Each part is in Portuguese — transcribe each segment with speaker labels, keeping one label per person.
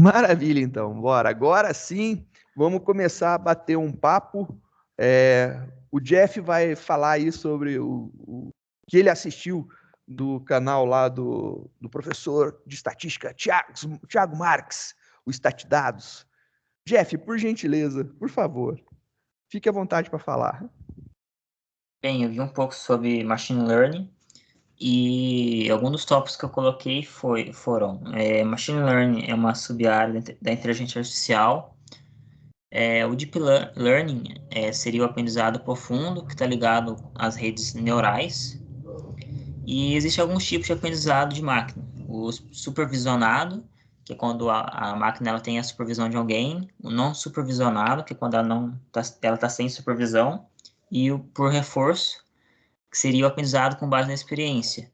Speaker 1: Maravilha, então. Bora. Agora sim, vamos começar a bater um papo. O Jeff vai falar aí sobre o que ele assistiu do canal lá do professor de estatística, Thiago Marques, o Estatidados. Jeff, por gentileza, por favor, fique à vontade para falar.
Speaker 2: Bem, eu vi um pouco sobre Machine Learning e alguns dos tópicos que eu coloquei foram Machine Learning é uma sub-área da inteligência artificial. O Deep Learning seria o aprendizado profundo, que está ligado às redes neurais. E existem alguns tipos de aprendizado de máquina. O supervisionado, que é quando a máquina ela tem a supervisão de alguém. O não supervisionado, que é quando ela tá sem supervisão. E o por reforço, que seria o aprendizado com base na experiência.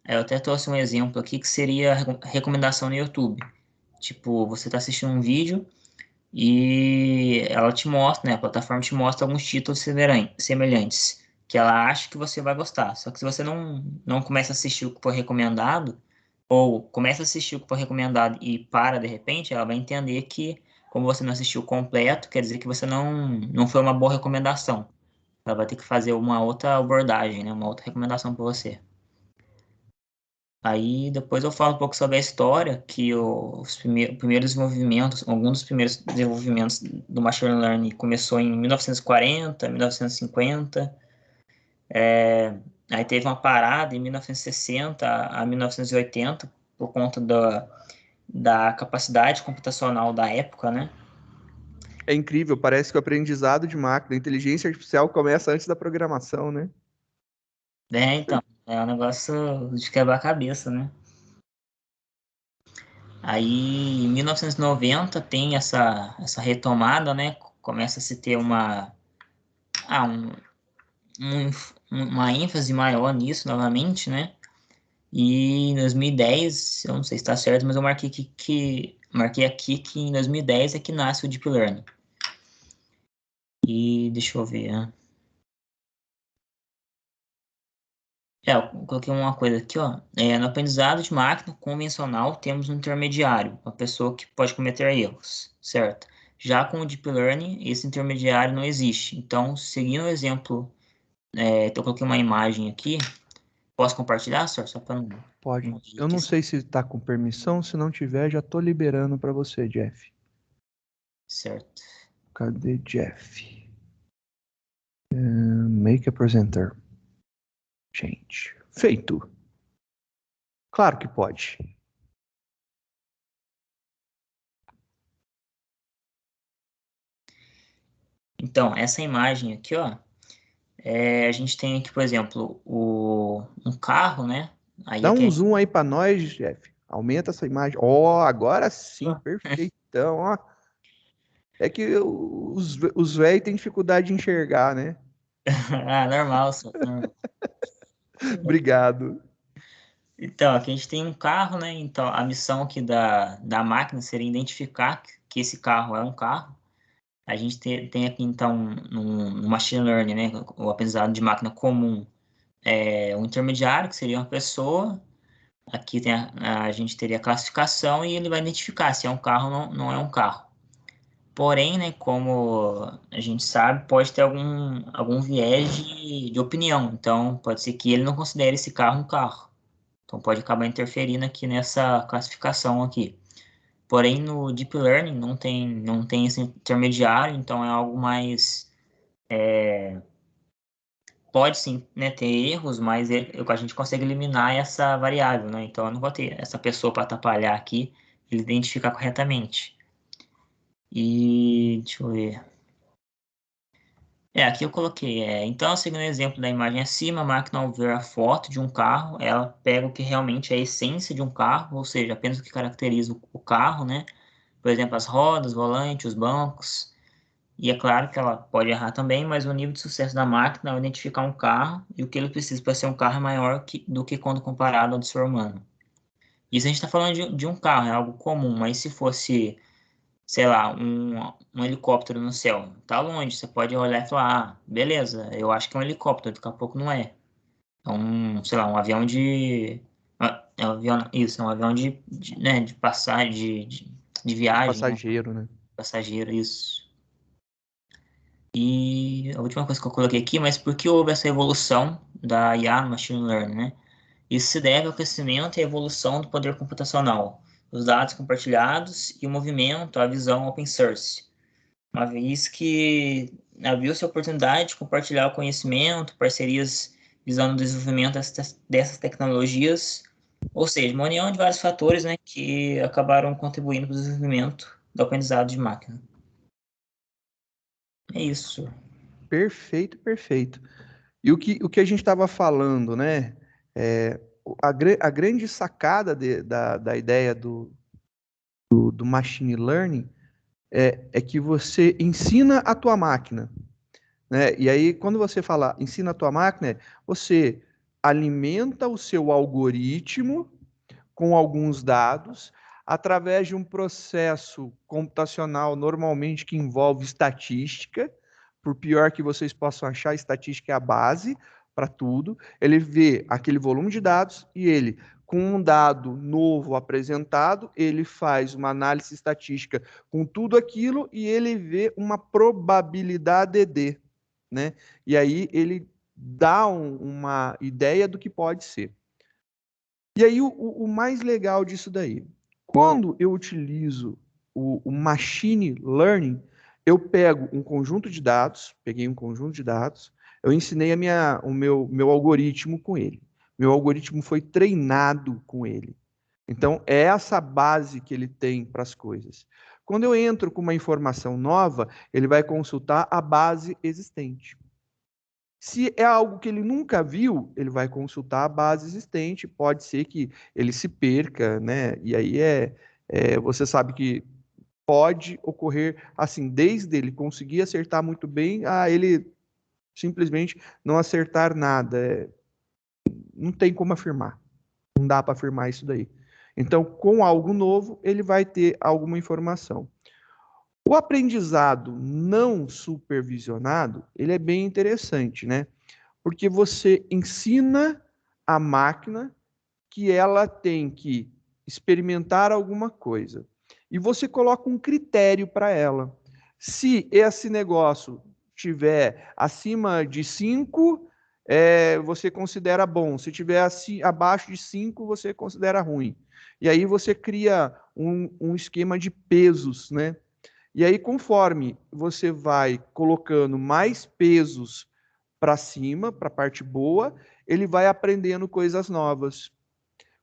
Speaker 2: Eu até trouxe um exemplo aqui que seria a recomendação no YouTube. Tipo, você está assistindo um vídeo e ela te mostra, né, a plataforma te mostra alguns títulos semelhantes, que ela acha que você vai gostar. Só que se você não começa a assistir o que foi recomendado, ou começa a assistir o que foi recomendado e para de repente, ela vai entender que, como você não assistiu completo, quer dizer que você não foi uma boa recomendação. Ela vai ter que fazer uma outra abordagem, né, uma outra recomendação para você. Aí depois eu falo um pouco sobre a história, que os primeiros desenvolvimentos, alguns dos primeiros desenvolvimentos do Machine Learning começou em 1940, 1950, aí teve uma parada em 1960 a 1980, por conta da capacidade computacional da época, né?
Speaker 1: É incrível, parece que o aprendizado de máquina, a inteligência artificial começa antes da programação, né?
Speaker 2: Então, é um negócio de quebrar a cabeça, né? Aí, em 1990, tem essa retomada, né? Começa a se ter um, um- uma ênfase maior nisso novamente, né? E em 2010, eu não sei se está certo, mas eu marquei aqui que em 2010 é que nasce o Deep Learning. E deixa eu ver, né? Eu coloquei uma coisa aqui, ó. No aprendizado de máquina convencional, temos um intermediário, uma pessoa que pode cometer erros, certo? Já com o Deep Learning, esse intermediário não existe. Então, seguindo o exemplo, eu coloquei uma imagem aqui. Posso compartilhar, senhor? Só para
Speaker 1: Pode.
Speaker 2: não ver
Speaker 1: Eu
Speaker 2: aqui.
Speaker 1: não sei se está com permissão, se não tiver, já estou liberando para você, Jeff.
Speaker 2: Certo.
Speaker 1: Cadê Jeff? Make a presenter. Change. Feito. Claro que pode.
Speaker 2: Então, essa imagem aqui, ó, a gente tem aqui, por exemplo, um carro, né? Aí
Speaker 1: Dá
Speaker 2: aqui
Speaker 1: um zoom aí para nós, Jeff. Aumenta essa imagem. Ó, agora sim, perfeitão. Ó. É que os velhos têm dificuldade de enxergar, né?
Speaker 2: ah, normal, senhor. Normal.
Speaker 1: Obrigado.
Speaker 2: Então, aqui a gente tem um carro, né? Então, a missão aqui da máquina seria identificar que esse carro é um carro. A gente tem aqui, então, no Machine Learning, né? O aprendizado de máquina comum, um intermediário, que seria uma pessoa. Aqui a gente teria a classificação e ele vai identificar se é um carro ou não é um carro. Porém, né, como a gente sabe, pode ter algum viés de opinião. Então, pode ser que ele não considere esse carro um carro. Então, pode acabar interferindo aqui nessa classificação aqui. Porém, no Deep Learning não tem esse intermediário, então é algo mais... Pode sim, né, ter erros, mas a gente consegue eliminar essa variável, né? Então, eu não vou ter essa pessoa para atrapalhar aqui, ele identificar corretamente. E deixa eu ver. Aqui eu coloquei. Então, seguindo o exemplo da imagem acima, a máquina, ao ver a foto de um carro, ela pega o que realmente é a essência de um carro, ou seja, apenas o que caracteriza o carro, né? Por exemplo, as rodas, o volante, os bancos. E é claro que ela pode errar também, mas o nível de sucesso da máquina ao identificar um carro e o que ele precisa para ser um carro é maior do que quando comparado ao do ser humano. Isso a gente está falando de um carro, é algo comum, mas se fosse, sei lá, um helicóptero no céu, tá longe, você pode olhar e falar, ah, beleza, eu acho que é um helicóptero, daqui a pouco não é. É sei lá, um avião de... É um avião, isso, é um avião né, de passagem, de viagem,
Speaker 1: passageiro, né?
Speaker 2: Passageiro, isso. E a última coisa que eu coloquei aqui, mas por que houve essa evolução da IA no Machine Learning, né? Isso se deve ao crescimento e à evolução do poder computacional, os dados compartilhados e o movimento, a visão open source. Uma vez que viu-se a oportunidade de compartilhar o conhecimento, parcerias visando o desenvolvimento dessas tecnologias, ou seja, uma união de vários fatores, né, que acabaram contribuindo para o desenvolvimento do aprendizado de máquina. É isso.
Speaker 1: Perfeito, perfeito. E o que a gente estava falando, né? A grande sacada da ideia do machine learning é que você ensina a tua máquina, né? E aí, quando você fala ensina a tua máquina, você alimenta o seu algoritmo com alguns dados através de um processo computacional normalmente que envolve estatística. Por pior que vocês possam achar, estatística é a base para tudo. Ele vê aquele volume de dados e ele, com um dado novo apresentado, ele faz uma análise estatística com tudo aquilo e ele vê uma probabilidade de, né? E aí ele dá uma ideia do que pode ser. E aí o mais legal disso daí, quando eu utilizo o machine learning, eu pego um conjunto de dados, peguei um conjunto de dados, eu ensinei o meu algoritmo com ele. Meu algoritmo foi treinado com ele. Então, é essa base que ele tem para as coisas. Quando eu entro com uma informação nova, ele vai consultar a base existente. Se é algo que ele nunca viu, ele vai consultar a base existente, pode ser que ele se perca, né? E aí você sabe que pode ocorrer assim, desde ele conseguir acertar muito bem, a ele simplesmente não acertar nada. Não tem como afirmar, não dá para afirmar isso daí. Então, com algo novo, ele vai ter alguma informação. O aprendizado não supervisionado, ele é bem interessante, né? Porque você ensina a máquina que ela tem que experimentar alguma coisa. E você coloca um critério para ela. Se esse negócio tiver acima de 5, você considera bom. Se tiver abaixo de 5, você considera ruim. E aí você cria um esquema de pesos, né? E aí, conforme você vai colocando mais pesos para cima, para a parte boa, ele vai aprendendo coisas novas.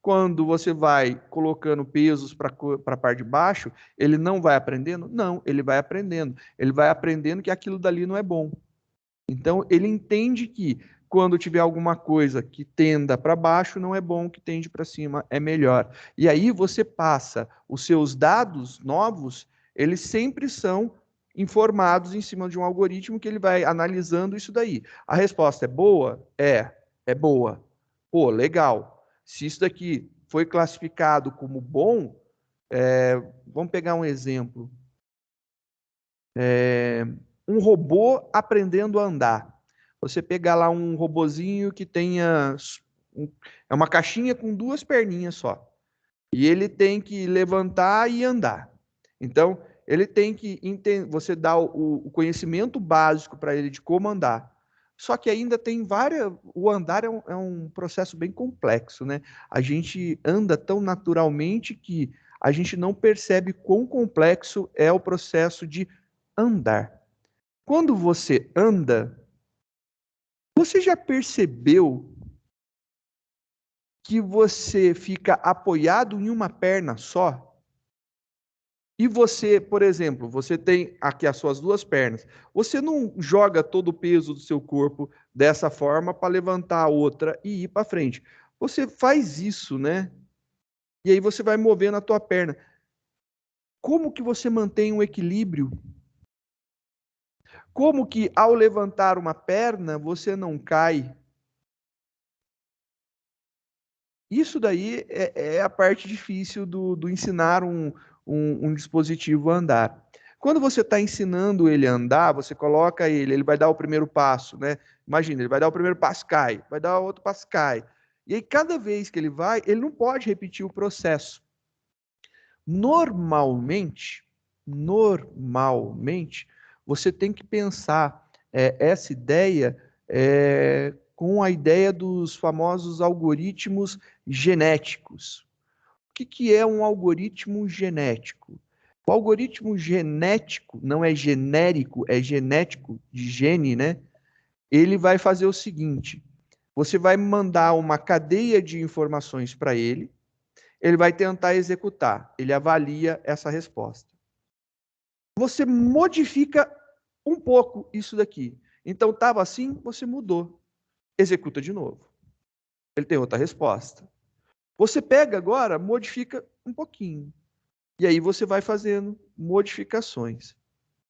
Speaker 1: Quando você vai colocando pesos para a parte de baixo, ele não vai aprendendo? Não, ele vai aprendendo. Ele vai aprendendo que aquilo dali não é bom. Então, ele entende que quando tiver alguma coisa que tenda para baixo, não é bom, que tende para cima é melhor. E aí você passa os seus dados novos, eles sempre são informados em cima de um algoritmo que ele vai analisando isso daí. A resposta é boa? É boa. Pô, legal. Se isso daqui foi classificado como bom, vamos pegar um exemplo. Um robô aprendendo a andar. Você pegar lá um robozinho que tenha é uma caixinha com duas perninhas só. E ele tem que levantar e andar. Então, ele tem que entender, você dá o conhecimento básico para ele de como andar. Só que ainda tem várias. O andar é um processo bem complexo, né? A gente anda tão naturalmente que a gente não percebe quão complexo é o processo de andar. Quando você anda, você já percebeu que você fica apoiado em uma perna só? E você, por exemplo, você tem aqui as suas duas pernas. Você não joga todo o peso do seu corpo dessa forma para levantar a outra e ir para frente. Você faz isso, né? E aí você vai movendo a tua perna. Como que você mantém um equilíbrio? Como que ao levantar uma perna você não cai? Isso daí é a parte difícil do ensinar um dispositivo a andar. Quando você está ensinando ele a andar, você coloca ele vai dar o primeiro passo, né? Imagina, ele vai dar o primeiro passo, cai, vai dar o outro passo, cai. E aí, cada vez que ele vai, ele não pode repetir o processo. Normalmente, você tem que pensar essa ideia com a ideia dos famosos algoritmos genéticos. O que é um algoritmo genético? O algoritmo genético não é genérico, é genético, de gene, né? Ele vai fazer o seguinte: você vai mandar uma cadeia de informações para ele vai tentar executar, ele avalia essa resposta. Você modifica um pouco isso daqui. Então estava assim, você mudou. Executa de novo. Ele tem outra resposta. Você pega agora, modifica um pouquinho. E aí você vai fazendo modificações.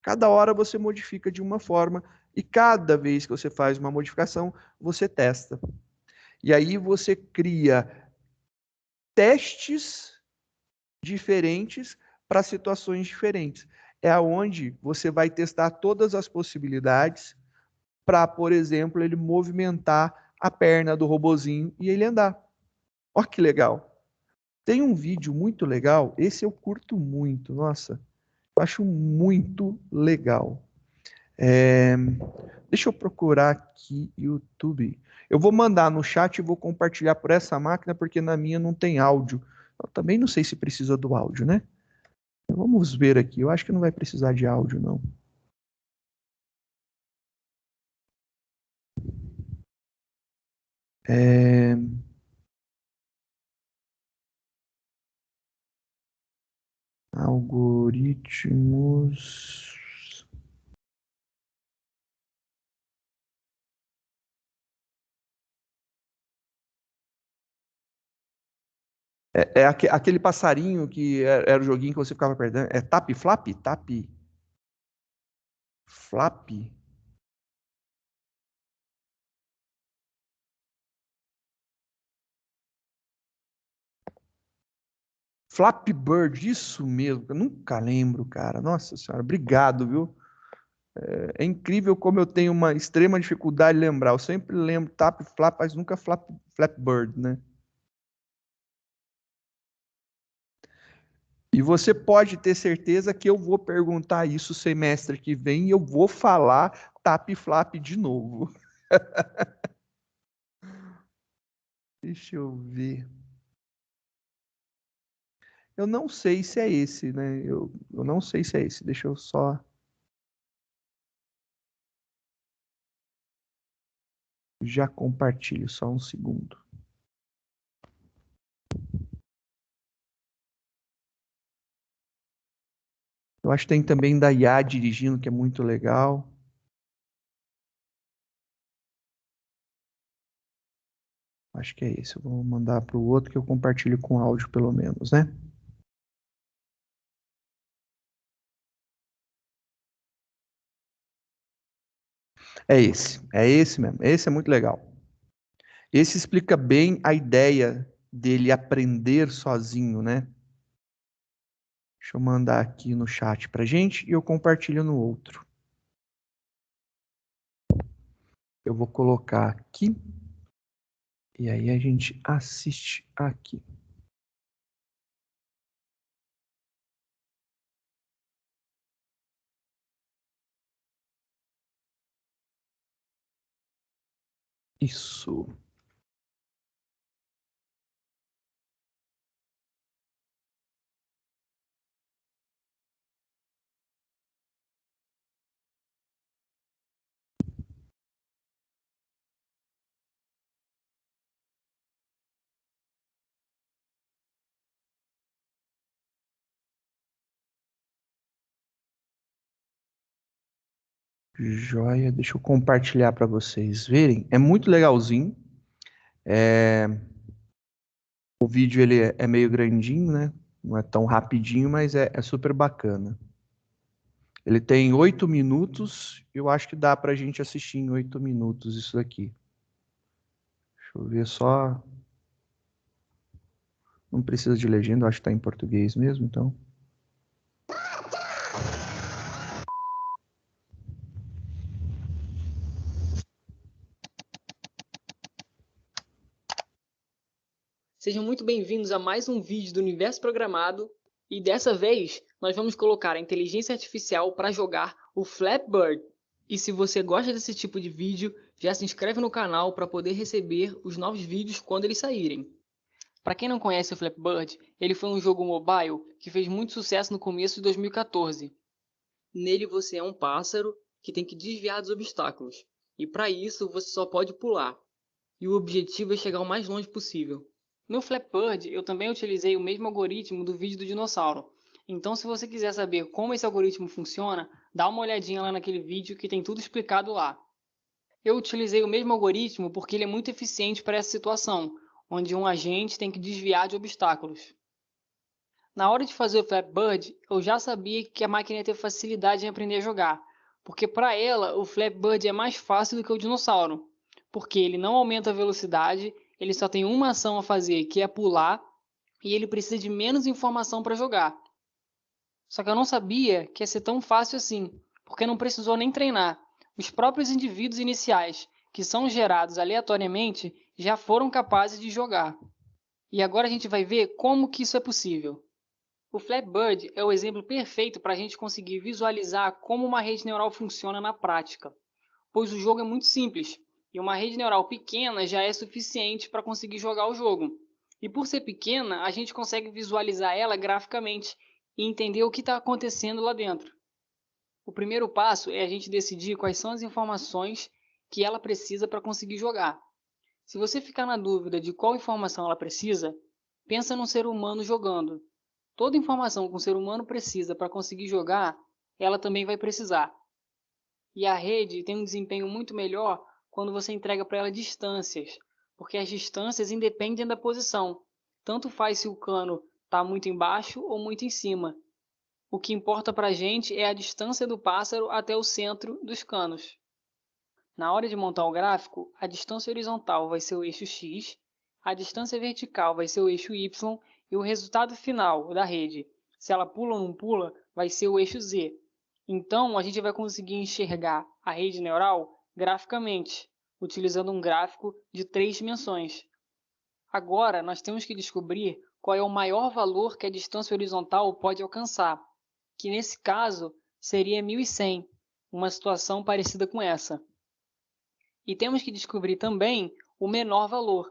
Speaker 1: Cada hora você modifica de uma forma e cada vez que você faz uma modificação, você testa. E aí você cria testes diferentes para situações diferentes. É aonde você vai testar todas as possibilidades para, por exemplo, ele movimentar a perna do robozinho e ele andar. Olha que legal. Tem um vídeo muito legal, esse eu curto muito, nossa, eu acho muito legal. Deixa eu procurar aqui YouTube. Eu vou mandar no chat e vou compartilhar por essa máquina, porque na minha não tem áudio. Eu também não sei se precisa do áudio, né? Vamos ver aqui. Eu acho que não vai precisar de áudio, não. É... Algoritmos. Aquele passarinho que era o joguinho que você ficava perdendo. É Tap Flap? Tap Flap? Flappy Bird, isso mesmo. Eu nunca lembro, cara. Nossa senhora, obrigado, viu? É incrível como eu tenho uma extrema dificuldade de lembrar. Eu sempre lembro Tap Flap, mas nunca Flap Bird, né? E você pode ter certeza que eu vou perguntar isso semestre que vem e eu vou falar Tap Flap de novo. Deixa eu ver. Eu não sei se é esse, né? Eu não sei se é esse. Deixa eu só. Já compartilho, só um segundo. Eu acho que tem também da IA dirigindo, que é muito legal. Acho que é esse. Eu vou mandar para o outro que eu compartilho com áudio, pelo menos, né? É esse mesmo. Esse é muito legal. Esse explica bem a ideia dele aprender sozinho, né? Deixa eu mandar aqui no chat pra gente e eu compartilho no outro. Eu vou colocar aqui e aí a gente assiste aqui. Isso. Joia, deixa eu compartilhar para vocês verem. É muito legalzinho. O vídeo ele é meio grandinho, né? Não é tão rapidinho, mas é super bacana. Ele tem 8 minutos. Eu acho que dá para a gente assistir em 8 minutos isso aqui. Deixa eu ver só. Não precisa de legenda, eu acho que está em português mesmo, então.
Speaker 3: Sejam muito bem-vindos a mais um vídeo do Universo Programado. E dessa vez, nós vamos colocar a inteligência artificial para jogar o Flappy Bird. E se você gosta desse tipo de vídeo, já se inscreve no canal para poder receber os novos vídeos quando eles saírem. Para quem não conhece o Flappy Bird, ele foi um jogo mobile que fez muito sucesso no começo de 2014. Nele você é um pássaro que tem que desviar dos obstáculos. E para isso você só pode pular. E o objetivo é chegar o mais longe possível. No Flappy Bird, eu também utilizei o mesmo algoritmo do vídeo do dinossauro. Então, se você quiser saber como esse algoritmo funciona, dá uma olhadinha lá naquele vídeo que tem tudo explicado lá. Eu utilizei o mesmo algoritmo porque ele é muito eficiente para essa situação, onde um agente tem que desviar de obstáculos. Na hora de fazer o Flappy Bird, eu já sabia que a máquina ia ter facilidade em aprender a jogar, porque para ela o Flappy Bird é mais fácil do que o dinossauro, porque ele não aumenta a velocidade, ele só tem uma ação a fazer, que é pular, e ele precisa de menos informação para jogar. Só que eu não sabia que ia ser tão fácil assim, porque não precisou nem treinar. Os próprios indivíduos iniciais, que são gerados aleatoriamente, já foram capazes de jogar. E agora a gente vai ver como que isso é possível. O Flappy Bird é o exemplo perfeito para a gente conseguir visualizar como uma rede neural funciona na prática, pois o jogo é muito simples e uma rede neural pequena já é suficiente para conseguir jogar o jogo. E por ser pequena, a gente consegue visualizar ela graficamente e entender o que está acontecendo lá dentro. O primeiro passo é a gente decidir quais são as informações que ela precisa para conseguir jogar. Se você ficar na dúvida de qual informação ela precisa, pensa num ser humano jogando. Toda informação que um ser humano precisa para conseguir jogar, ela também vai precisar. E a rede tem um desempenho muito melhor quando você entrega para ela distâncias, porque as distâncias independem da posição. Tanto faz se o cano está muito embaixo ou muito em cima. O que importa para a gente é a distância do pássaro até o centro dos canos. Na hora de montar o gráfico, a distância horizontal vai ser o eixo X, a distância vertical vai ser o eixo Y e o resultado final da rede, se ela pula ou não pula, vai ser o eixo Z. Então, a gente vai conseguir enxergar a rede neural graficamente, utilizando um gráfico de 3 dimensões. Agora, nós temos que descobrir qual é o maior valor que a distância horizontal pode alcançar, que nesse caso seria 1100, uma situação parecida com essa. E temos que descobrir também o menor valor,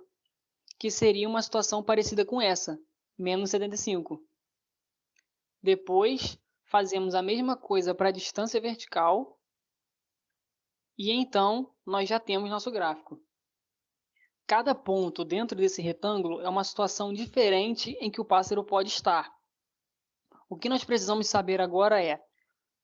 Speaker 3: que seria uma situação parecida com essa, menos 75. Depois, fazemos a mesma coisa para a distância vertical e então nós já temos nosso gráfico. Cada ponto dentro desse retângulo é uma situação diferente em que o pássaro pode estar. O que nós precisamos saber agora é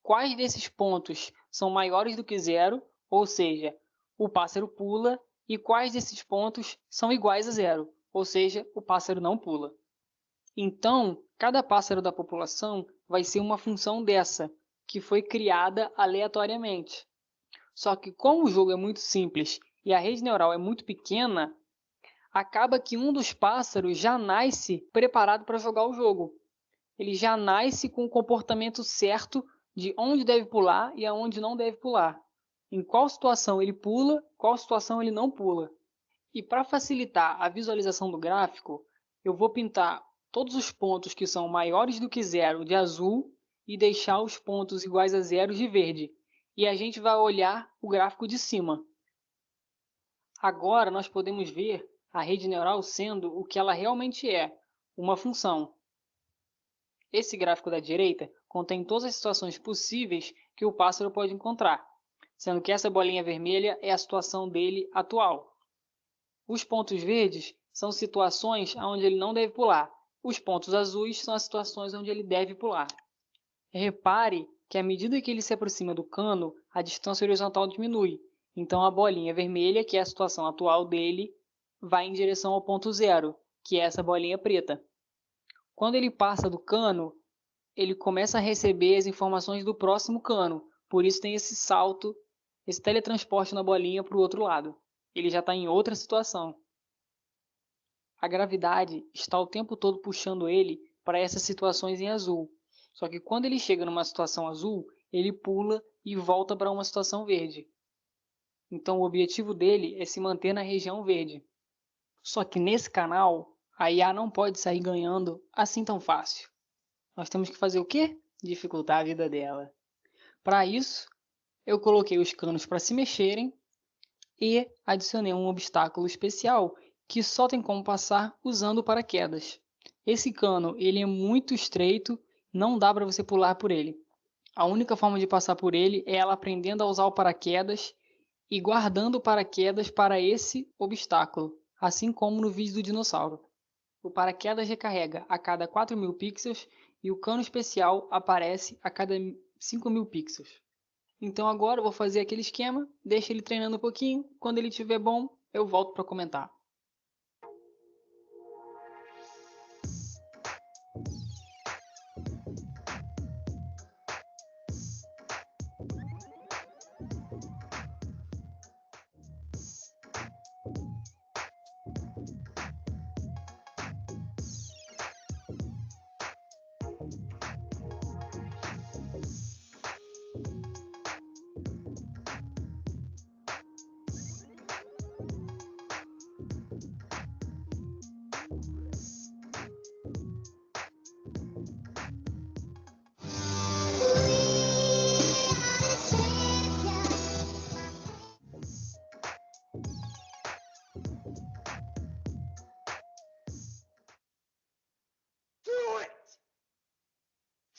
Speaker 3: quais desses pontos são maiores do que zero, ou seja, o pássaro pula, e quais desses pontos são iguais a zero, ou seja, o pássaro não pula. Então, cada pássaro da população vai ser uma função dessa, que foi criada aleatoriamente. Só que como o jogo é muito simples e a rede neural é muito pequena, acaba que um dos pássaros já nasce preparado para jogar o jogo. Ele já nasce com o comportamento certo de onde deve pular e aonde não deve pular. Em qual situação ele pula, qual situação ele não pula. E para facilitar a visualização do gráfico, eu vou pintar todos os pontos que são maiores do que zero de azul e deixar os pontos iguais a zero de verde. E a gente vai olhar o gráfico de cima. Agora nós podemos ver a rede neural sendo o que ela realmente é, uma função. Esse gráfico da direita contém todas as situações possíveis que o pássaro pode encontrar, sendo que essa bolinha vermelha é a situação dele atual. Os pontos verdes são situações onde ele não deve pular. Os pontos azuis são as situações onde ele deve pular. Repare que à medida que ele se aproxima do cano, a distância horizontal diminui. Então a bolinha vermelha, que é a situação atual dele, vai em direção ao ponto zero, que é essa bolinha preta. Quando ele passa do cano, ele começa a receber as informações do próximo cano. Por isso tem esse salto, esse teletransporte na bolinha para o outro lado. Ele já está em outra situação. A gravidade está o tempo todo puxando ele para essas situações em azul. Só que quando ele chega numa situação azul, ele pula e volta para uma situação verde. Então o objetivo dele é se manter na região verde. Só que nesse canal, a IA não pode sair ganhando assim tão fácil. nós temos que fazer o quê? Dificultar a vida dela. Para isso, eu coloquei os canos para se mexerem e adicionei um obstáculo especial que só tem como passar usando o paraquedas. Esse cano ele é muito estreito, não dá para você pular por ele. A única forma de passar por ele é ela aprendendo a usar o paraquedas e guardando o paraquedas para esse obstáculo, assim como no vídeo do dinossauro. O paraquedas recarrega a cada 4.000 pixels e o cano especial aparece a cada 5.000 pixels. Então agora eu vou fazer aquele esquema, deixa ele treinando um pouquinho, quando ele estiver bom, eu volto para comentar.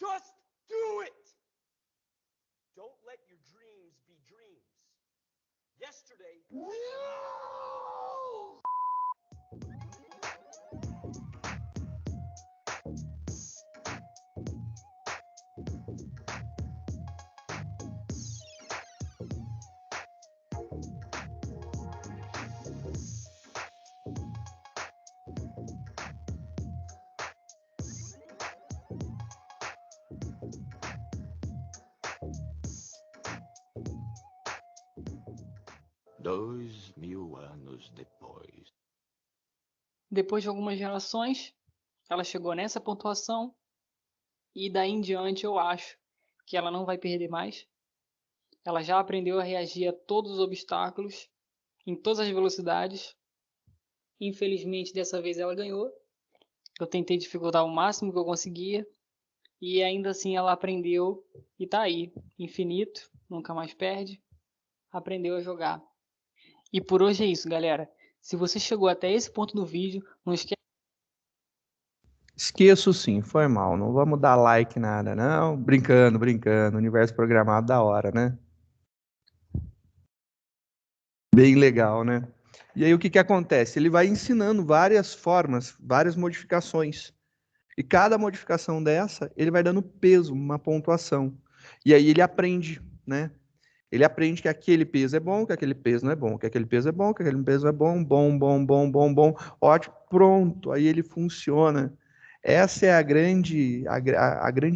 Speaker 4: Just do it! Don't let your dreams be dreams. Yesterday...
Speaker 5: Dois 2000 anos depois.
Speaker 3: Depois de algumas gerações, ela chegou nessa pontuação e daí em diante eu acho que ela não vai perder mais. Ela já aprendeu a reagir a todos os obstáculos em todas as velocidades. Infelizmente dessa vez ela ganhou. Eu tentei dificultar o máximo que eu conseguia e ainda assim ela aprendeu e tá aí, infinito, nunca mais perde. Aprendeu a jogar. E por hoje é isso, galera. Se você chegou até esse ponto do vídeo, não esquece.
Speaker 1: Esqueço sim, foi mal. Não vamos dar like nada, não. Brincando, brincando. Universo programado da hora, né? Bem legal, né? E aí o que que acontece? Ele vai ensinando várias formas, várias modificações. E cada modificação dessa, ele vai dando peso, uma pontuação. E aí ele aprende, né? Ele aprende que aquele peso é bom, que aquele peso não é bom, que aquele peso é bom, que aquele peso é bom, bom, bom, bom, bom, bom, ótimo, pronto, aí ele funciona. Essa é a grande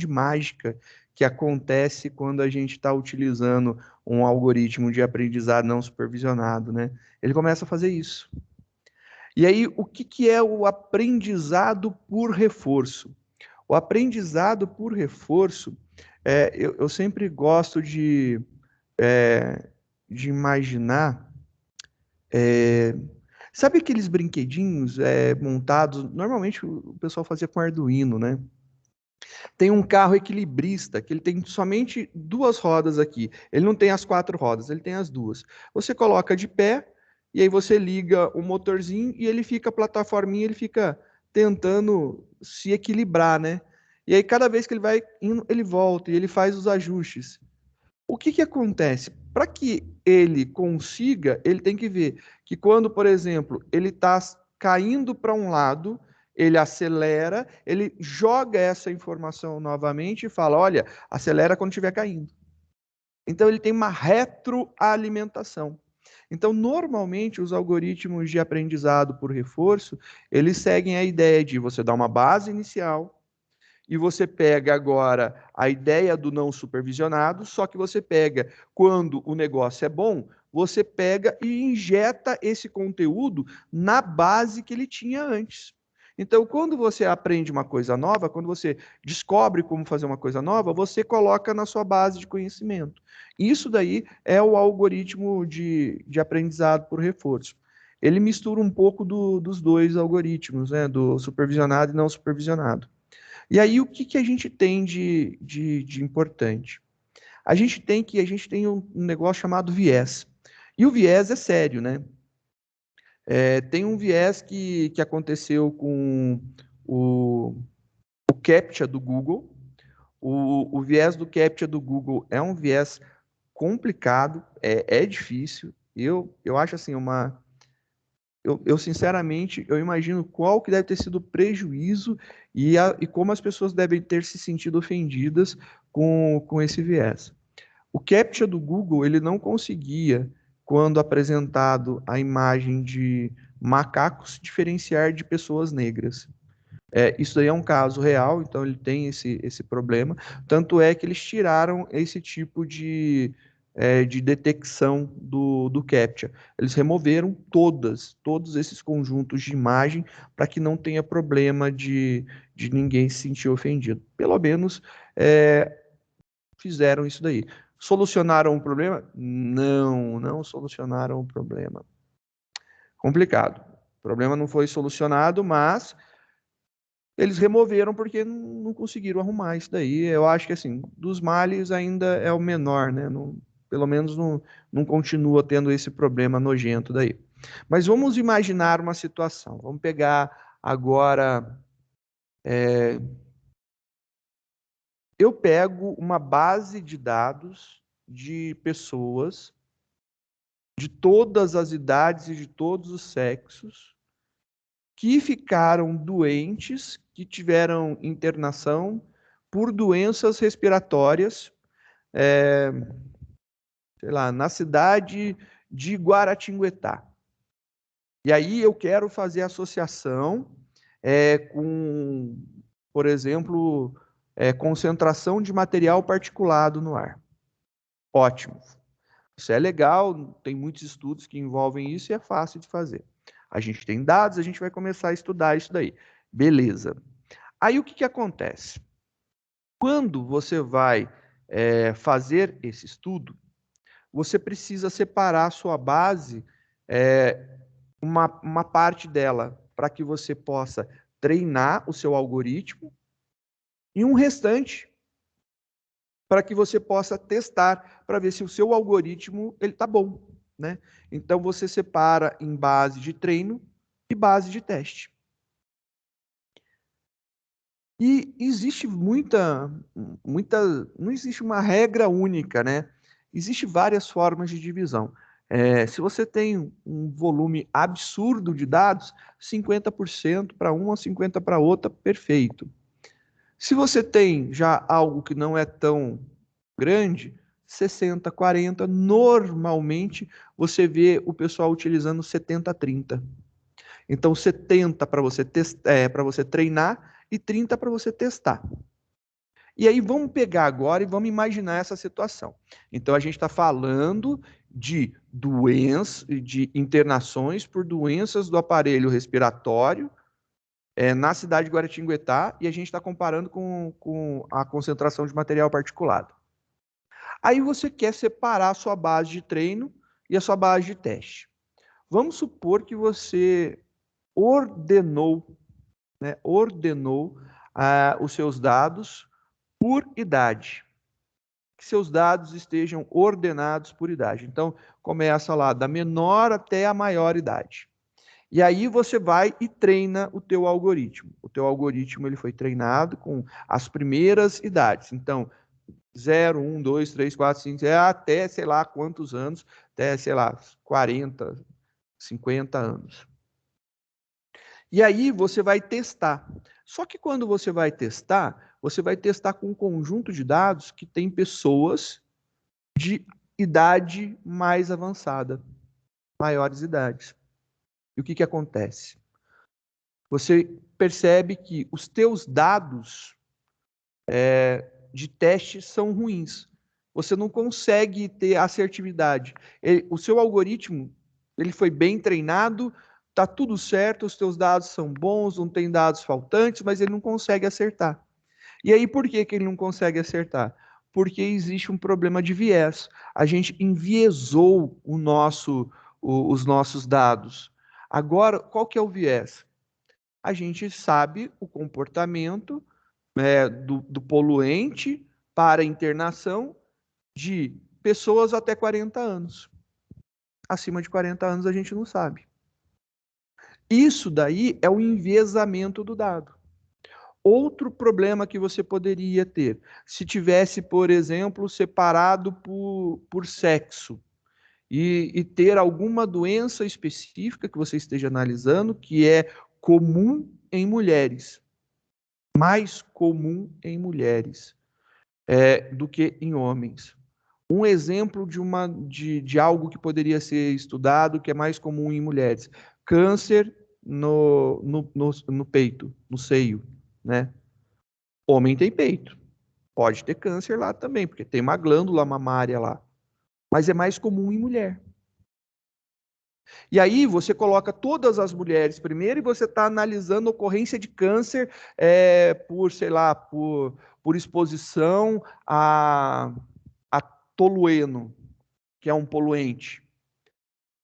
Speaker 1: mágica que acontece quando a gente está utilizando um algoritmo de aprendizado não supervisionado, né? Ele começa a fazer isso. E aí, o que, que é o aprendizado por reforço? O aprendizado por reforço, eu sempre gosto de imaginar. Sabe aqueles brinquedinhos montados? Normalmente o pessoal fazia com Arduino, né? Tem um carro equilibrista que ele tem somente duas rodas aqui. Ele não tem as quatro rodas, ele tem as duas. Você coloca de pé e aí você liga o motorzinho e ele fica, a plataforminha, ele fica tentando se equilibrar, né? E aí cada vez que ele vai indo, ele volta e ele faz os ajustes. O que que acontece? Para que ele consiga, ele tem que ver que quando, por exemplo, ele está caindo para um lado, ele acelera, ele joga essa informação novamente e fala: olha, acelera quando estiver caindo. Então ele tem uma retroalimentação. Então, normalmente, os algoritmos de aprendizado por reforço, eles seguem a ideia de você dar uma base inicial, e você pega agora a ideia do não supervisionado, só que você pega, quando o negócio é bom, você pega e injeta esse conteúdo na base que ele tinha antes. Então, quando você aprende uma coisa nova, quando você descobre como fazer uma coisa nova, você coloca na sua base de conhecimento. Isso daí é o algoritmo de aprendizado por reforço. Ele mistura um pouco dos dois algoritmos, né, do supervisionado e não supervisionado. E aí, o que a gente tem de importante? A gente tem um negócio chamado viés. E o viés é sério, né? Tem um viés que aconteceu com o CAPTCHA do Google. O viés do CAPTCHA do Google é um viés complicado, é difícil. Eu acho assim, eu sinceramente, eu imagino qual que deve ter sido o prejuízo e como as pessoas devem ter se sentido ofendidas com esse viés. O CAPTCHA do Google, ele não conseguia, quando apresentado a imagem de macacos, diferenciar de pessoas negras. Isso daí é um caso real, então ele tem esse problema. Tanto é que eles tiraram esse tipo de detecção do CAPTCHA. Eles removeram todos esses conjuntos de imagem para que não tenha problema de ninguém se sentir ofendido. Pelo menos fizeram isso daí. Solucionaram o problema? Não solucionaram o problema. Complicado. O problema não foi solucionado, mas eles removeram porque não conseguiram arrumar isso daí. Eu acho que, assim, dos males ainda é o menor, né? Pelo menos não continua tendo esse problema nojento daí. Mas vamos imaginar uma situação. Vamos pegar agora... eu pego uma base de dados de pessoas de todas as idades e de todos os sexos que ficaram doentes, que tiveram internação por doenças respiratórias, sei lá, na cidade de Guaratinguetá. E aí eu quero fazer associação com, por exemplo, concentração de material particulado no ar. Ótimo. Isso é legal, tem muitos estudos que envolvem isso e é fácil de fazer. A gente tem dados, a gente vai começar a estudar isso daí. Beleza. Aí o que acontece? Quando você vai fazer esse estudo, você precisa separar a sua base, uma parte dela, para que você possa treinar o seu algoritmo, e um restante para que você possa testar, para ver se o seu algoritmo está bom, né? Então, você separa em base de treino e base de teste. E existe não existe uma regra única, né? Existem várias formas de divisão. Se você tem um volume absurdo de dados, 50% para uma, 50% para outra, perfeito. Se você tem já algo que não é tão grande, 60, 40, normalmente você vê o pessoal utilizando 70-30. Então, 70 para você para você treinar e 30 para você testar. E aí vamos pegar agora e vamos imaginar essa situação. Então, a gente está falando de doenças, de internações por doenças do aparelho respiratório, na cidade de Guaratinguetá, e a gente está comparando com a concentração de material particulado. Aí você quer separar a sua base de treino e a sua base de teste. Vamos supor que você ordenou os seus dados por idade. Que seus dados estejam ordenados por idade. Então, começa lá da menor até a maior idade. E aí você vai e treina o teu algoritmo. O teu algoritmo ele foi treinado com as primeiras idades. Então, 0, 1, 2, 3, 4, 5, até sei lá quantos anos, até sei lá 40, 50 anos. E aí você vai testar. Só que quando você vai testar com um conjunto de dados que tem pessoas de idade mais avançada, maiores idades. E o que acontece? Você percebe que os teus dados de teste são ruins. Você não consegue ter assertividade. O seu algoritmo ele foi bem treinado, está tudo certo, os teus dados são bons, não tem dados faltantes, mas ele não consegue acertar. E aí, por que ele não consegue acertar? Porque existe um problema de viés. A gente enviesou os nossos dados. Agora, qual que é o viés? A gente sabe o comportamento do poluente para internação de pessoas até 40 anos. Acima de 40 anos a gente não sabe. Isso daí é o enviesamento do dado. Outro problema que você poderia ter, se tivesse, por exemplo, separado por sexo e ter alguma doença específica que você esteja analisando, que é comum em mulheres, mais comum em mulheres do que em homens. Um exemplo de algo que poderia ser estudado, que é mais comum em mulheres: câncer no peito, no seio, né? Homem tem peito, pode ter câncer lá também, porque tem uma glândula mamária lá, mas é mais comum em mulher. E aí você coloca todas as mulheres primeiro e você está analisando a ocorrência de câncer por, sei lá, por exposição a tolueno, que é um poluente.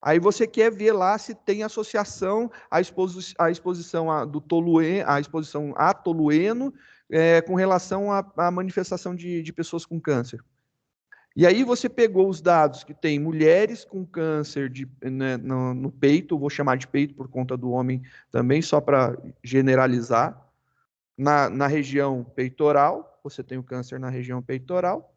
Speaker 1: Aí você quer ver lá se tem associação à exposição do tolueno, à exposição a tolueno com relação à manifestação de pessoas com câncer. E aí você pegou os dados que tem mulheres com câncer no peito, vou chamar de peito por conta do homem também, só para generalizar, na região peitoral, você tem o câncer na região peitoral.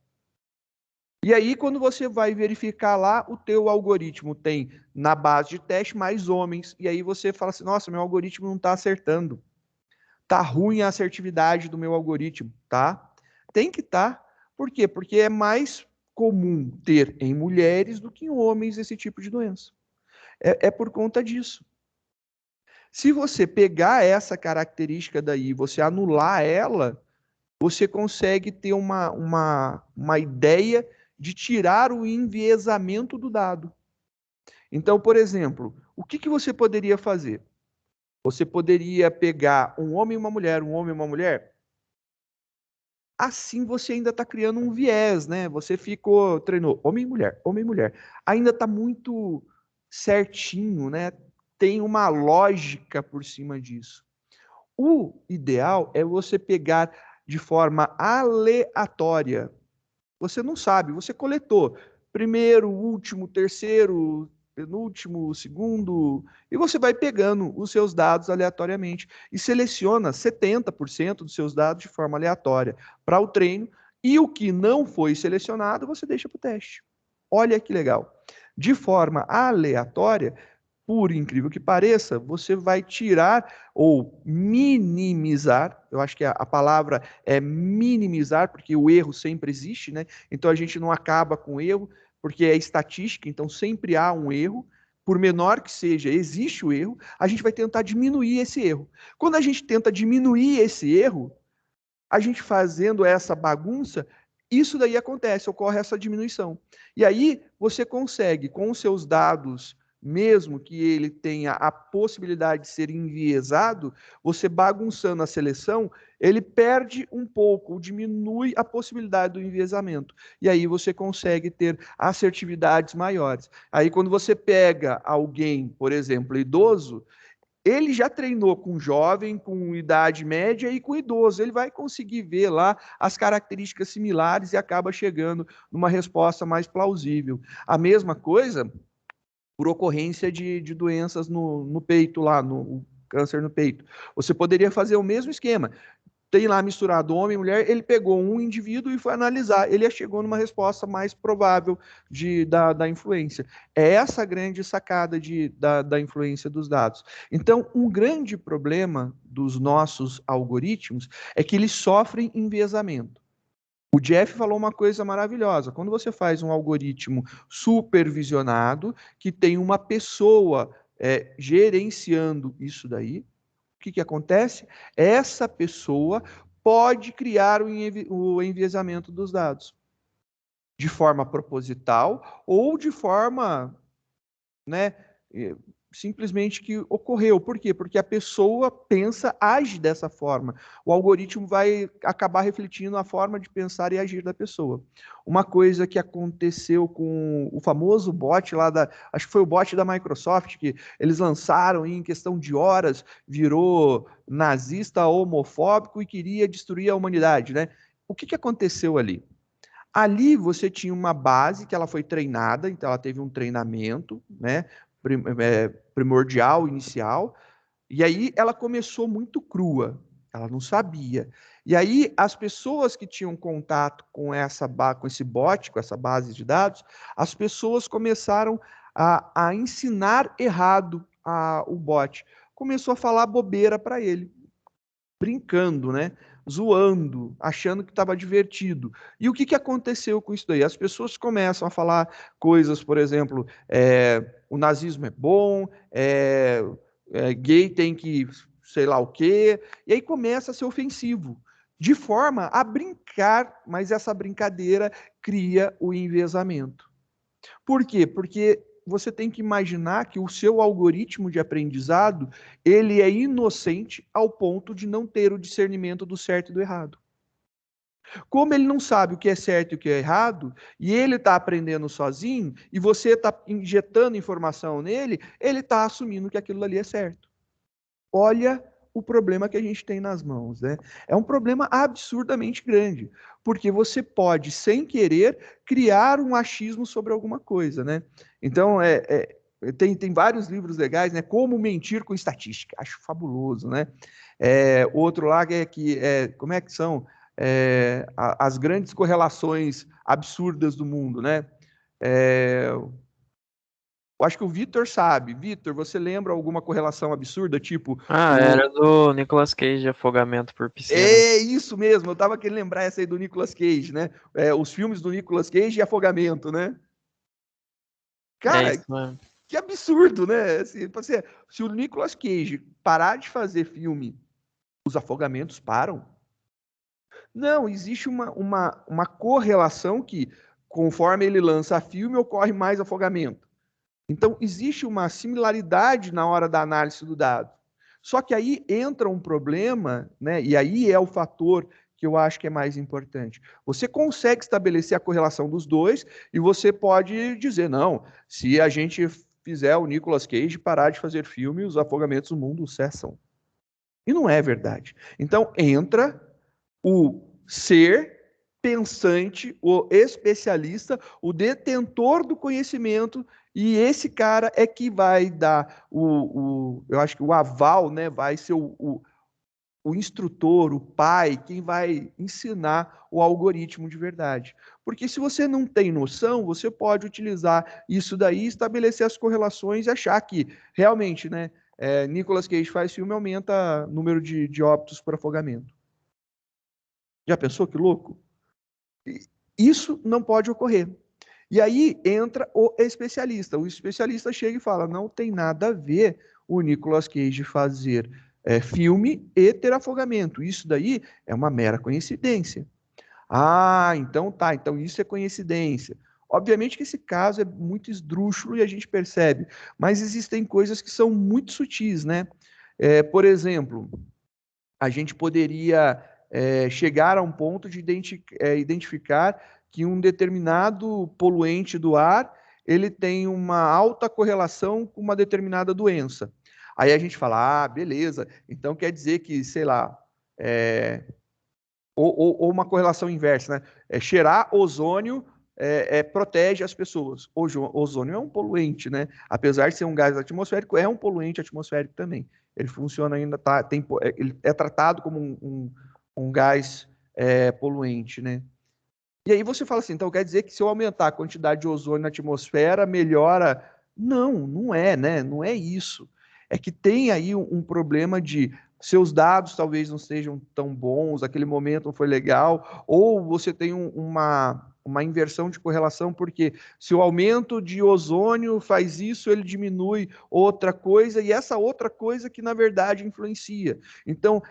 Speaker 1: E aí, quando você vai verificar lá, o teu algoritmo tem, na base de teste, mais homens. E aí você fala assim, nossa, meu algoritmo não está acertando. Está ruim a assertividade do meu algoritmo, tá? Tem que estar. Por quê? Porque é mais comum ter em mulheres do que em homens esse tipo de doença. É por conta disso. Se você pegar essa característica daí, você anular ela, você consegue ter uma ideia de tirar o enviesamento do dado. Então, por exemplo, o que você poderia fazer? Você poderia pegar um homem e uma mulher, um homem e uma mulher? Assim você ainda está criando um viés, né? Você treinou homem e mulher, homem e mulher. Ainda está muito certinho, né? Tem uma lógica por cima disso. O ideal é você pegar de forma aleatória. Você não sabe, você coletou primeiro, último, terceiro, penúltimo, segundo, e você vai pegando os seus dados aleatoriamente e seleciona 70% dos seus dados de forma aleatória para o treino, e o que não foi selecionado você deixa para o teste. Olha que legal. De forma aleatória, por incrível que pareça, você vai tirar ou minimizar, eu acho que a palavra é minimizar, porque o erro sempre existe, né? Então a gente não acaba com o erro, porque é estatística, então sempre há um erro, por menor que seja, existe o erro, a gente vai tentar diminuir esse erro. Quando a gente tenta diminuir esse erro, a gente fazendo essa bagunça, isso daí acontece, ocorre essa diminuição. E aí você consegue, com os seus dados, mesmo que ele tenha a possibilidade de ser enviesado, você bagunçando a seleção, ele perde um pouco, diminui a possibilidade do enviesamento. E aí você consegue ter assertividades maiores. Aí quando você pega alguém, por exemplo, idoso, ele já treinou com jovem, com idade média e com idoso. Ele vai conseguir ver lá as características similares e acaba chegando numa resposta mais plausível. A mesma coisa por ocorrência de doenças no peito lá, no câncer no peito. Você poderia fazer o mesmo esquema. Tem lá misturado homem e mulher, ele pegou um indivíduo e foi analisar. Ele chegou numa resposta mais provável da influência. É essa a grande sacada da influência dos dados. Então, um grande problema dos nossos algoritmos é que eles sofrem enviesamento. O Jeff falou uma coisa maravilhosa. Quando você faz um algoritmo supervisionado, que tem uma pessoa gerenciando isso daí, o que acontece? Essa pessoa pode criar o enviesamento dos dados de forma proposital ou de forma, né, simplesmente que ocorreu. Por quê? Porque a pessoa pensa, age dessa forma. O algoritmo vai acabar refletindo na forma de pensar e agir da pessoa. Uma coisa que aconteceu com o famoso bot lá acho que foi o bot da Microsoft, que eles lançaram e em questão de horas virou nazista, homofóbico e queria destruir a humanidade, né? O que aconteceu ali? Ali você tinha uma base que ela foi treinada, então ela teve um treinamento, né, primordial, inicial, e aí ela começou muito crua, ela não sabia. E aí as pessoas que tinham contato com esse bot, com essa base de dados, as pessoas começaram a ensinar errado o bot. Começou a falar bobeira para ele, brincando, né? Zoando, achando que estava divertido. E o que aconteceu com isso daí? As pessoas começam a falar coisas, por exemplo, o nazismo é bom, gay tem que sei lá o quê, e aí começa a ser ofensivo, de forma a brincar, mas essa brincadeira cria o enviesamento. Por quê? Porque você tem que imaginar que o seu algoritmo de aprendizado, ele é inocente ao ponto de não ter o discernimento do certo e do errado. Como ele não sabe o que é certo e o que é errado, e ele está aprendendo sozinho, e você está injetando informação nele, ele está assumindo que aquilo ali é certo. Olha o problema que a gente tem nas mãos, né? É um problema absurdamente grande, porque você pode, sem querer, criar um achismo sobre alguma coisa, né? Então, tem vários livros legais, né? Como mentir com estatística, acho fabuloso, né? Outro lá como é que são as grandes correlações absurdas do mundo, né? Eu acho que o Vitor sabe. Vitor, você lembra alguma correlação absurda, tipo...
Speaker 6: Era do Nicolas Cage, de afogamento por piscina.
Speaker 1: É isso mesmo, eu tava querendo lembrar essa aí do Nicolas Cage, né? Os filmes do Nicolas Cage e afogamento, né? Cara,
Speaker 6: isso mesmo.
Speaker 1: que absurdo, né? Assim, se o Nicolas Cage parar de fazer filme, os afogamentos param? Não, existe uma correlação que, conforme ele lança filme, ocorre mais afogamento. Então, existe uma similaridade na hora da análise do dado. Só que aí entra um problema, né? E aí é o fator que eu acho que é mais importante. Você consegue estabelecer a correlação dos dois e você pode dizer, não, se a gente fizer o Nicolas Cage parar de fazer filme, os afogamentos do mundo cessam. E não é verdade. Então, entra o ser pensante, o especialista, o detentor do conhecimento, e esse cara é que vai dar eu acho que o aval, né, vai ser o instrutor, o pai, quem vai ensinar o algoritmo de verdade. Porque se você não tem noção, você pode utilizar isso daí, estabelecer as correlações e achar que realmente, né, Nicolas Cage faz filme, aumenta o número de óbitos por afogamento. Já pensou que louco? Isso não pode ocorrer. E aí entra o especialista. O especialista chega e fala, não tem nada a ver o Nicolas Cage fazer filme e ter afogamento. Isso daí é uma mera coincidência. Então tá, então isso é coincidência. Obviamente que esse caso é muito esdrúxulo e a gente percebe, mas existem coisas que são muito sutis, né? Por exemplo, a gente poderia chegar a um ponto de identificar que um determinado poluente do ar ele tem uma alta correlação com uma determinada doença. Aí a gente fala, beleza, então quer dizer que, sei lá, ou uma correlação inversa, né? Cheirar ozônio protege as pessoas. Ozônio é um poluente, né? Apesar de ser um gás atmosférico, é um poluente atmosférico também. Ele funciona ainda, ele é tratado como um gás poluente, né? E aí você fala assim, então quer dizer que se eu aumentar a quantidade de ozônio na atmosfera, melhora? Não, não é, né? Não é isso. É que tem aí um problema de seus dados talvez não sejam tão bons, aquele momento não foi legal, ou você tem uma inversão de correlação, porque se o aumento de ozônio faz isso, ele diminui outra coisa, e essa outra coisa que, na verdade, influencia. Então,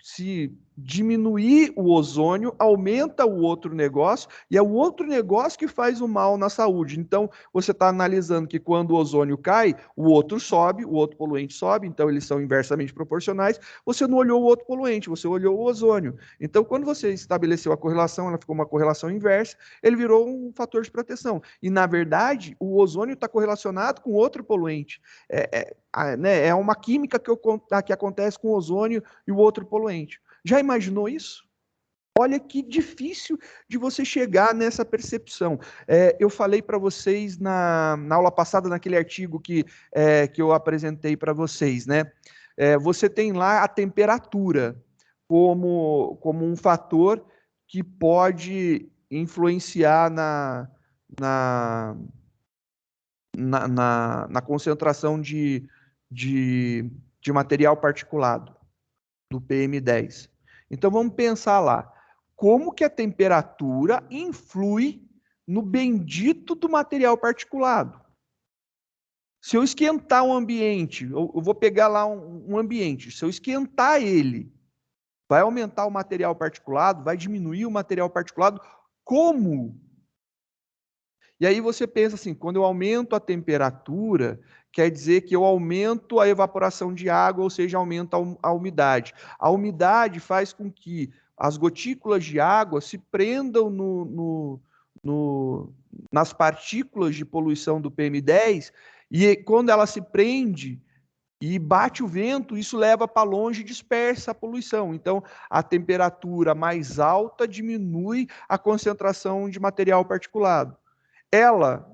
Speaker 1: se diminuir o ozônio, aumenta o outro negócio, e é o outro negócio que faz o mal na saúde. Então, você está analisando que quando o ozônio cai, o outro sobe, o outro poluente sobe, então eles são inversamente proporcionais. Você não olhou o outro poluente, você olhou o ozônio. Então, quando você estabeleceu a correlação, ela ficou uma correlação inversa, ele virou um fator de proteção. E, na verdade, o ozônio está correlacionado com outro poluente. É uma química que acontece com o ozônio e o outro poluente. Já imaginou isso? Olha que difícil de você chegar nessa percepção. Eu falei para vocês na aula passada, naquele artigo que eu apresentei para vocês, né? Você tem lá a temperatura como um fator que pode influenciar na concentração de material particulado, do PM10. Então vamos pensar lá, como que a temperatura influi no bendito do material particulado? Se eu esquentar um ambiente, eu vou pegar lá um ambiente, se eu esquentar ele, vai aumentar o material particulado, vai diminuir o material particulado, como? E aí você pensa assim, quando eu aumento a temperatura, quer dizer que eu aumento a evaporação de água, ou seja, aumenta a umidade. A umidade faz com que as gotículas de água se prendam nas partículas de poluição do PM10, e quando ela se prende e bate o vento, isso leva para longe e dispersa a poluição. Então, a temperatura mais alta diminui a concentração de material particulado. Ela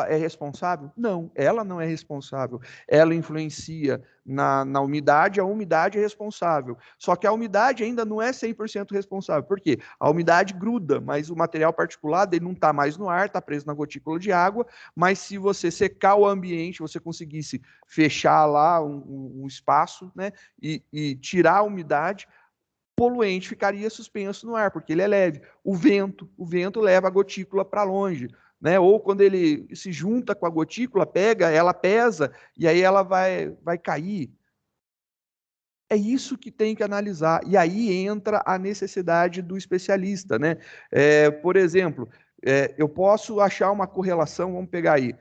Speaker 1: é responsável? Não, ela não é responsável. Ela influencia na umidade, a umidade é responsável. Só que a umidade ainda não é 100% responsável. Por quê? A umidade gruda, mas o material particulado ele não está mais no ar, está preso na gotícula de água, mas se você secar o ambiente, você conseguisse fechar lá um espaço, né, e tirar a umidade, poluente ficaria suspenso no ar, porque ele é leve. O vento leva a gotícula para longe, né? Ou quando ele se junta com a gotícula, ela pesa, e aí ela vai cair. É isso que tem que analisar. E aí entra a necessidade do especialista, né? Por exemplo, eu posso achar uma correlação, vamos pegar aí,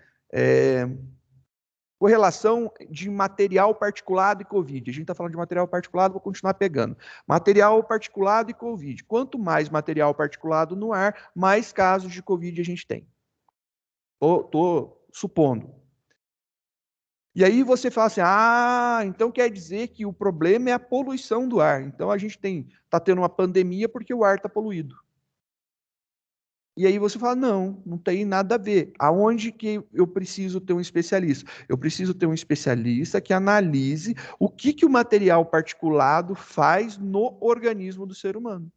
Speaker 1: correlação de material particulado e Covid. A gente está falando de material particulado, vou continuar pegando. Material particulado e Covid. Quanto mais material particulado no ar, mais casos de Covid a gente tem. Estou supondo. E aí você fala assim, então quer dizer que o problema é a poluição do ar. Então a gente está tendo uma pandemia porque o ar está poluído. E aí você fala, não tem nada a ver. Aonde que eu preciso ter um especialista? Eu preciso ter um especialista que analise o que o material particulado faz no organismo do ser humano.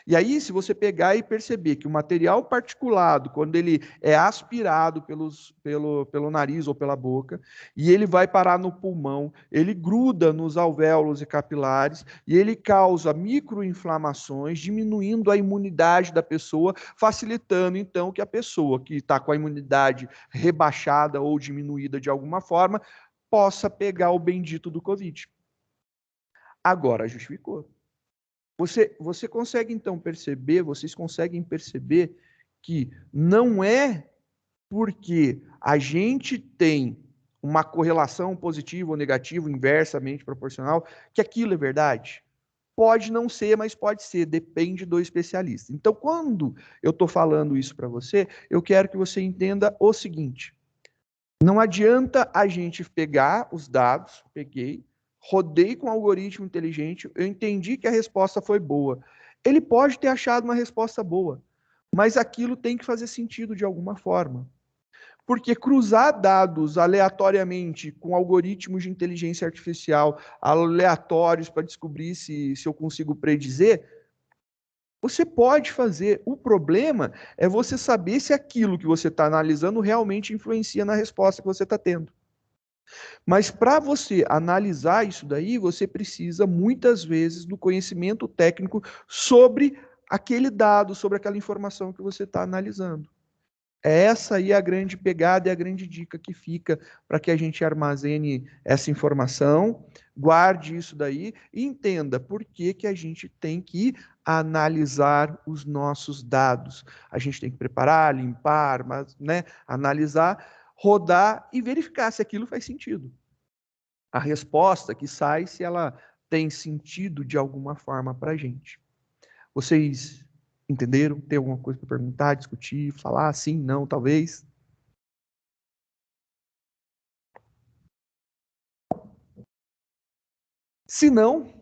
Speaker 1: E aí, se você pegar e perceber que o material particulado, quando ele é aspirado pelo nariz ou pela boca, e ele vai parar no pulmão, ele gruda nos alvéolos e capilares, e ele causa microinflamações, diminuindo a imunidade da pessoa, facilitando, então, que a pessoa que está com a imunidade rebaixada ou diminuída de alguma forma, possa pegar o bendito do Covid. Agora, justificou. Você consegue, então, vocês conseguem perceber que não é porque a gente tem uma correlação positiva ou negativa, inversamente proporcional, que aquilo é verdade? Pode não ser, mas pode ser, depende do especialista. Então, quando eu estou falando isso para você, eu quero que você entenda o seguinte: não adianta a gente pegar os dados, rodei com um algoritmo inteligente, eu entendi que a resposta foi boa. Ele pode ter achado uma resposta boa, mas aquilo tem que fazer sentido de alguma forma. Porque cruzar dados aleatoriamente com algoritmos de inteligência artificial aleatórios para descobrir se eu consigo predizer, você pode fazer. O problema é você saber se aquilo que você está analisando realmente influencia na resposta que você está tendo. Mas para você analisar isso daí, você precisa muitas vezes do conhecimento técnico sobre aquele dado, sobre aquela informação que você está analisando. É essa aí a grande pegada e a grande dica que fica para que a gente armazene essa informação, guarde isso daí e entenda por que que a gente tem que analisar os nossos dados. A gente tem que preparar, limpar, mas, né, analisar, rodar e verificar se aquilo faz sentido. A resposta que sai, se ela tem sentido de alguma forma para a gente. Vocês entenderam? Tem alguma coisa para perguntar, discutir, falar? Sim, não, talvez? Se não,